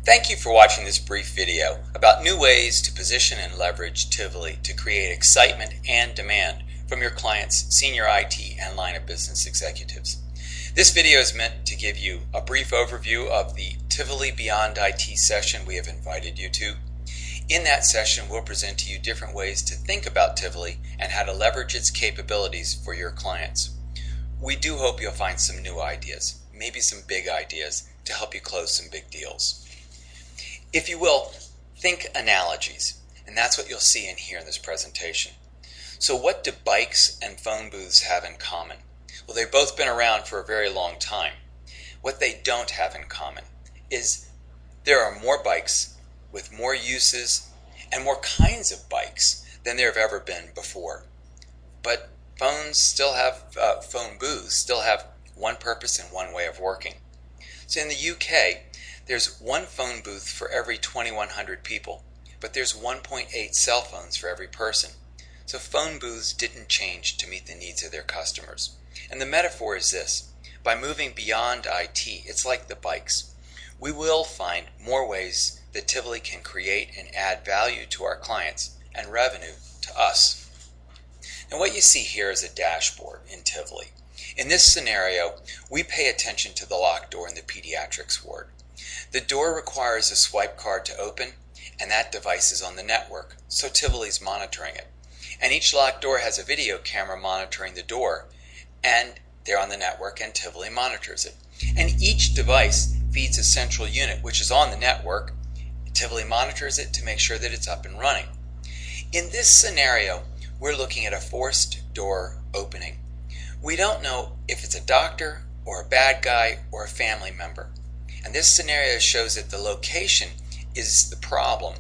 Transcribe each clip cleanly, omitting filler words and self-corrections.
Thank you for watching this brief video about new ways to position and leverage Tivoli to create excitement and demand from your clients, senior IT, and line of business executives. This video is meant to give you a brief overview of the Tivoli Beyond IT session we have invited you to. In that session, we'll present to you different ways to think about Tivoli and how to leverage its capabilities for your clients. We do hope you'll find some new ideas, maybe some big ideas, to help you close some big deals. If you will, think analogies, and that's what you'll see and hear in this presentation. So what do bikes and phone booths have in common? Well, they've both been around for a very long time. What they don't have in common is there are more bikes with more uses and more kinds of bikes than there have ever been before. But phones still have, phone booths still have one purpose and one way of working. So in the UK, there's one phone booth for every 2,100 people, but there's 1.8 cell phones for every person. So phone booths didn't change to meet the needs of their customers. And the metaphor is this: by moving beyond IT, it's like the bikes. We will find more ways that Tivoli can create and add value to our clients and revenue to us. And what you see here is a dashboard in Tivoli. In this scenario, we pay attention to the locked door in the pediatrics ward. The door requires a swipe card to open, and that device is on the network, so Tivoli's monitoring it. And each locked door has a video camera monitoring the door, and they're on the network, and Tivoli monitors it. And each device feeds a central unit, which is on the network. Tivoli monitors it to make sure that it's up and running. In this scenario, we're looking at a forced door opening. We don't know if it's a doctor or a bad guy or a family member. And this scenario shows that the location is the problem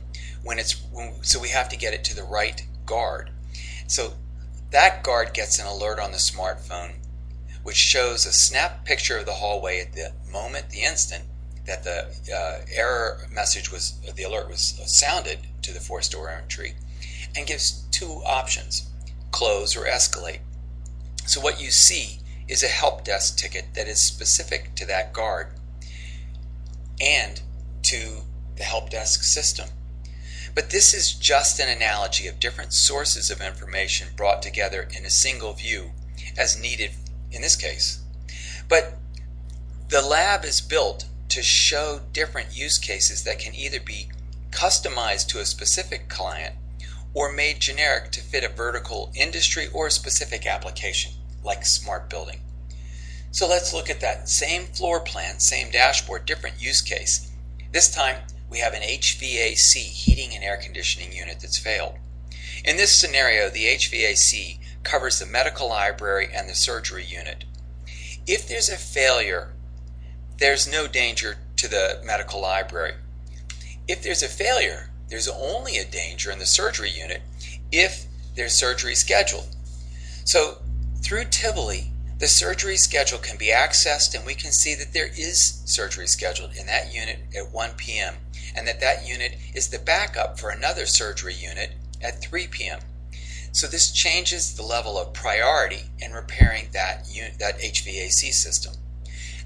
so we have to get it to the right guard. So that guard gets an alert on the smartphone, which shows a snap picture of the hallway at the moment, the instant that the the alert was sounded to the forced door entry, and gives two options: close or escalate. So what you see is a help desk ticket that is specific to that guard and to the help desk system. But this is just an analogy of different sources of information brought together in a single view as needed in this case. But the lab is built to show different use cases that can either be customized to a specific client or made generic to fit a vertical industry or a specific application, like smart building. So let's look at that same floor plan, same dashboard, different use case. This time we have an HVAC, heating and air conditioning unit, that's failed. In this scenario, the HVAC covers the medical library and the surgery unit. If there's a failure, there's no danger to the medical library. If there's a failure, there's only a danger in the surgery unit if there's surgery scheduled. So through Tivoli, the surgery schedule can be accessed, and we can see that there is surgery scheduled in that unit at 1 p.m. and that unit is the backup for another surgery unit at 3 p.m. So this changes the level of priority in repairing that HVAC system.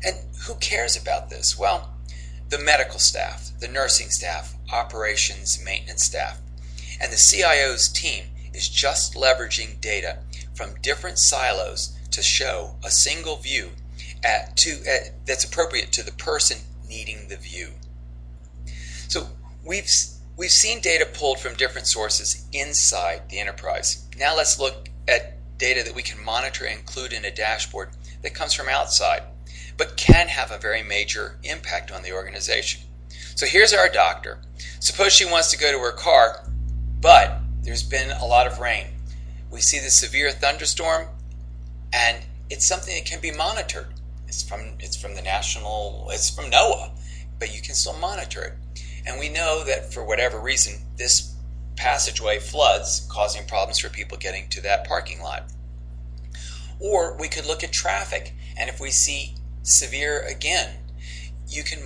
And who cares about this? Well, the medical staff, the nursing staff, operations, maintenance staff, and the CIO's team is just leveraging data from different silos to show a single view that's appropriate to the person needing the view. So we've seen data pulled from different sources inside the enterprise. Now let's look at data that we can monitor and include in a dashboard that comes from outside, but can have a very major impact on the organization. So here's our doctor. Suppose she wants to go to her car, but there's been a lot of rain. We see the severe thunderstorm, and it's something that can be monitored. It's from NOAA, but you can still monitor it. And we know that for whatever reason, this passageway floods, causing problems for people getting to that parking lot. Or we could look at traffic, and if we see severe again, you can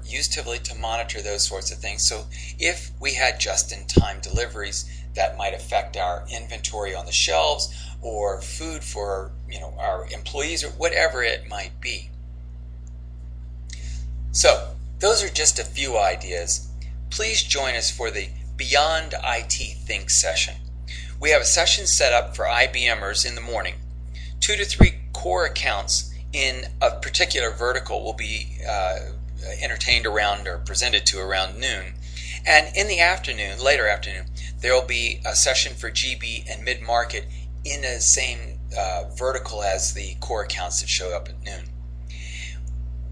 use Tivoli to monitor those sorts of things. So if we had just-in-time deliveries that might affect our inventory on the shelves or food for our employees or whatever it might be. So Those are just a few ideas. Please join us for the Beyond IT Think session. We have a session set up for IBMers in the morning. 2 to 3 core accounts in a particular vertical will be entertained around or presented to around noon. And in the afternoon, later afternoon, there will be a session for GB and mid-market in the same vertical as the core accounts that show up at noon.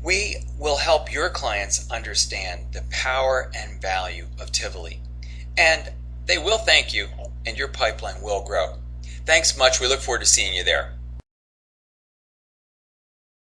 We will help your clients understand the power and value of Tivoli, and they will thank you, and your pipeline will grow. Thanks much. We look forward to seeing you there.